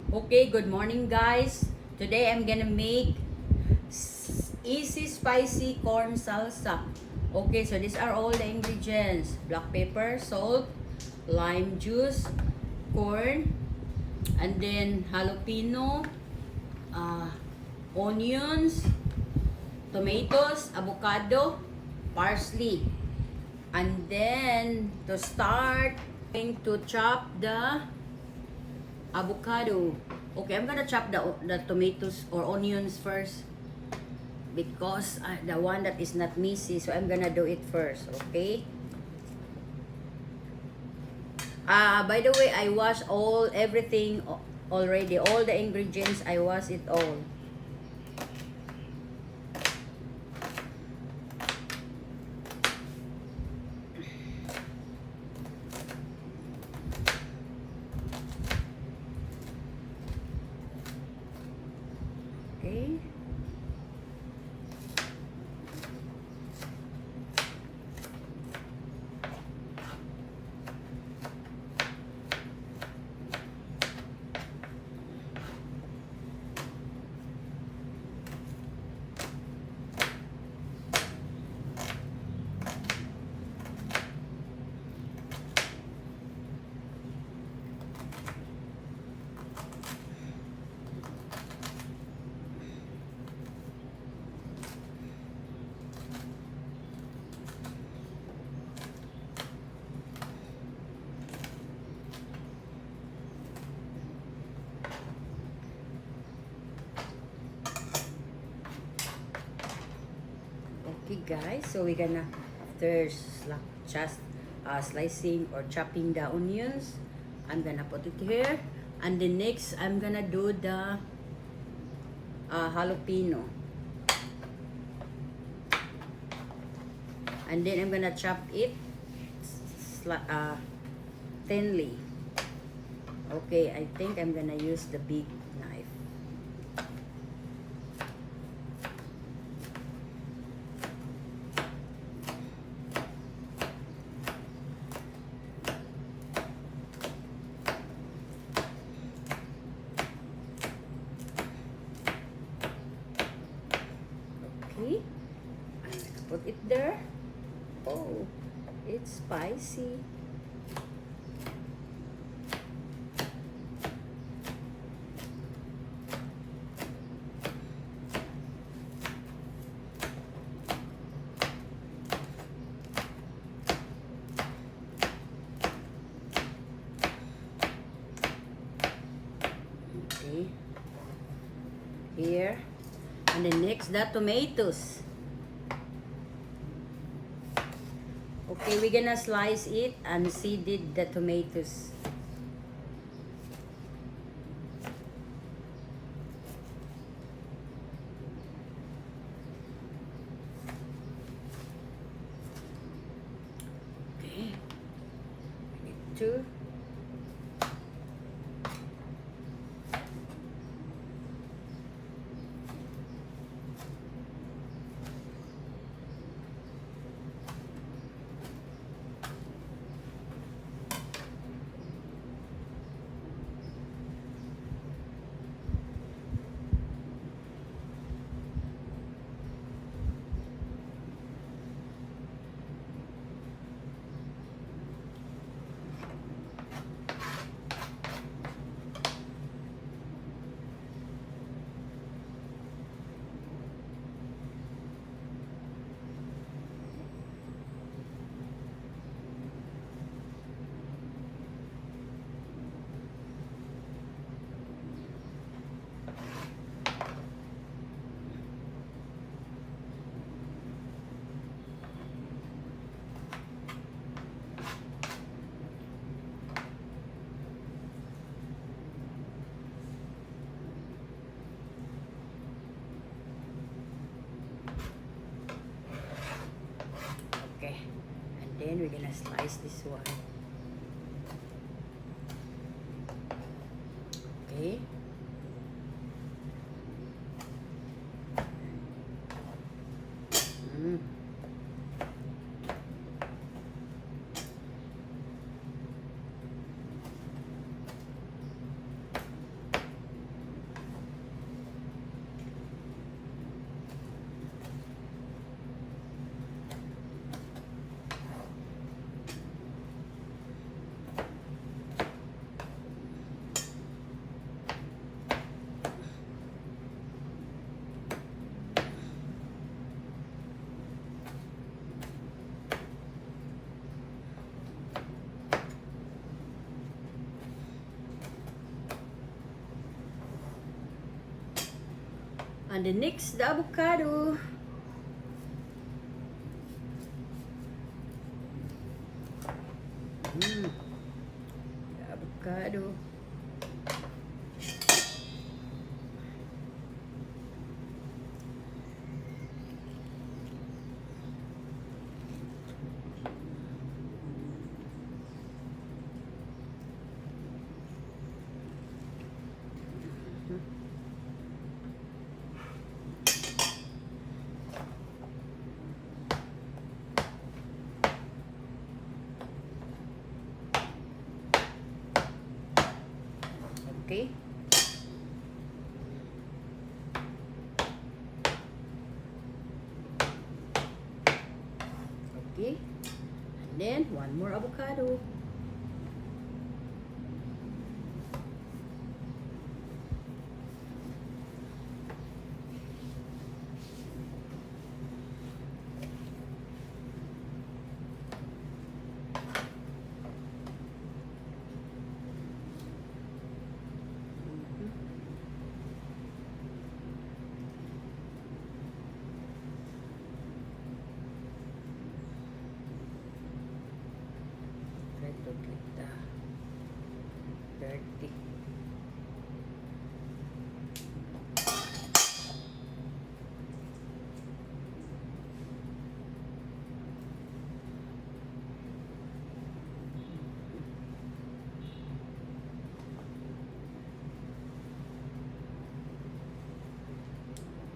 Okay, good morning guys. Today I'm gonna make easy spicy corn salsa. Okay, so these are all the ingredients. Black pepper, salt, lime juice, corn, and then jalapeno, uh, onions, tomatoes, avocado, parsley. And then to start, I'm going to chop the avocado. Okay, I'm gonna chop the tomatoes or onions first because the one that is not messy, so I'm gonna do it first. Okay. By the way, I wash everything already. All the ingredients, I wash it all. Okay. Okay guys, so we're gonna after just slicing or chopping the onions, I'm gonna put it here, and then next I'm gonna do the jalapeno, and then I'm gonna chop it thinly. Okay, I think I'm gonna use the big knife. Okay, I'm gonna put it there. Oh, it's spicy. Okay, here, and then next the tomatoes. Okay, we're gonna slice it and seeded the tomatoes. Okay, we need two. Okay, and then we're gonna slice this one. Okay. Mm. And the next, the avocado. The avocado. Okay. Okay. And then one more avocado. Try to get the dirty.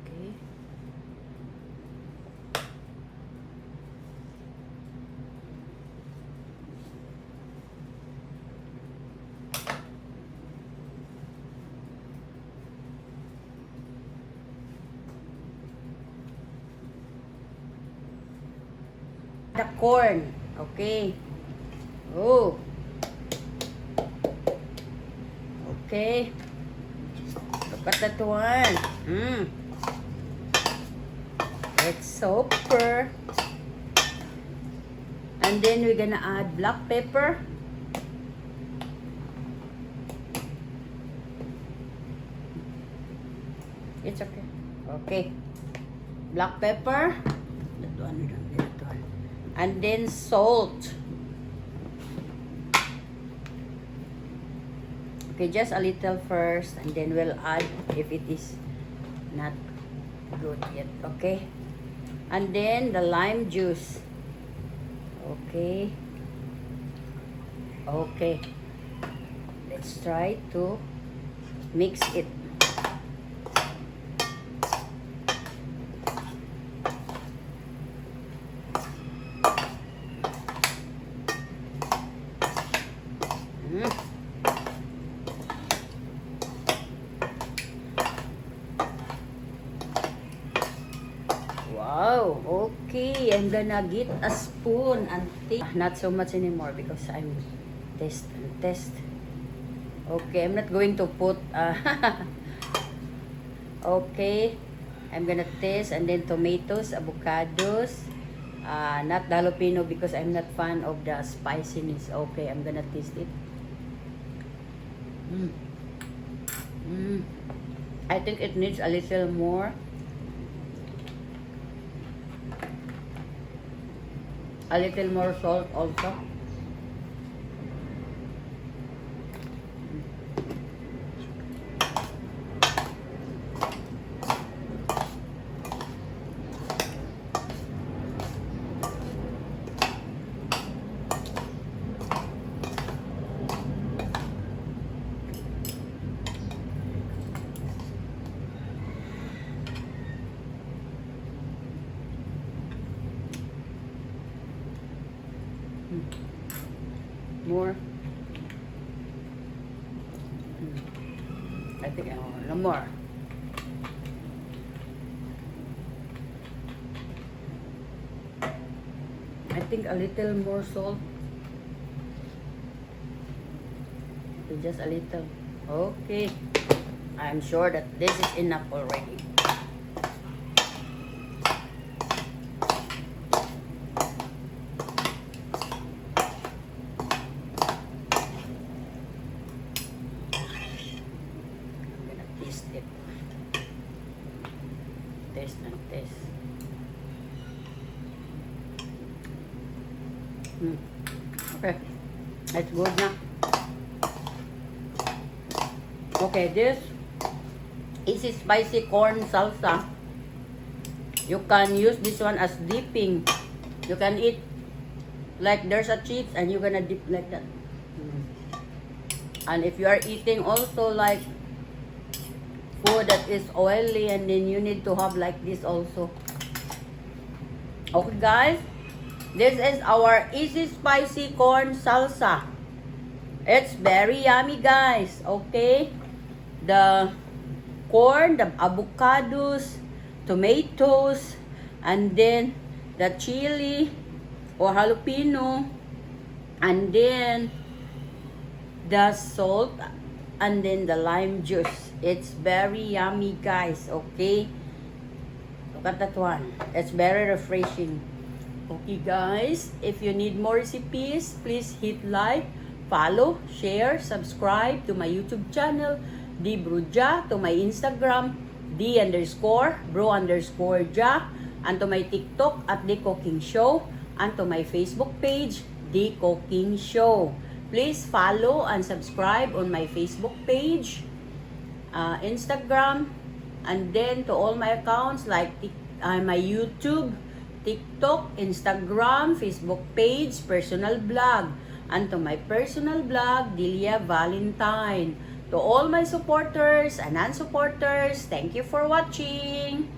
Okay. The corn. Okay. Oh. Okay. Look at that one. It's super. And then we're gonna add black pepper. It's okay. Okay. Black pepper. That one. And then salt. Okay, just a little first, and then we'll add if it is not good yet. Okay. And then the lime juice. Okay. Okay. Let's try to mix it. Wow, okay. I'm gonna get a spoon and take. Not so much anymore because I'm test and test. Okay, I'm not going to put okay. I'm gonna taste, and then tomatoes, avocados. Not the jalapeno because I'm not fan of the spiciness. Okay, I'm gonna taste it. I think it needs a little more. A little more salt also. More. I think I want no more. I think a little more salt. Just a little. Okay. I'm sure that this is enough already. I'm gonna taste it. Nag-test. Okay. It's good na. Okay, this is spicy corn salsa. You can use this one as dipping. You can eat like there's a chips and you're gonna dip like that. And if you are eating also like food that is oily, and then you need to have like this also. Okay guys, this is our easy spicy corn salsa. It's very yummy guys. Okay, the corn, the avocados, tomatoes, and then the chili or jalapeno, and then the salt, and then the lime juice. It's very yummy guys. Okay, look at that one. It's very refreshing. Okay guys, if you need more recipes, please hit like, follow, share, subscribe to my YouTube channel, D Bruja, to my Instagram, D_bro_ja, and to my TikTok at The Cooking Show, and to my Facebook page, The Cooking Show. Please follow and subscribe on my Facebook page, Instagram, and then to all my accounts like my YouTube, TikTok, Instagram, Facebook page, personal blog, and to my personal blog, Delia Valentine. To all my supporters and non-supporters, thank you for watching.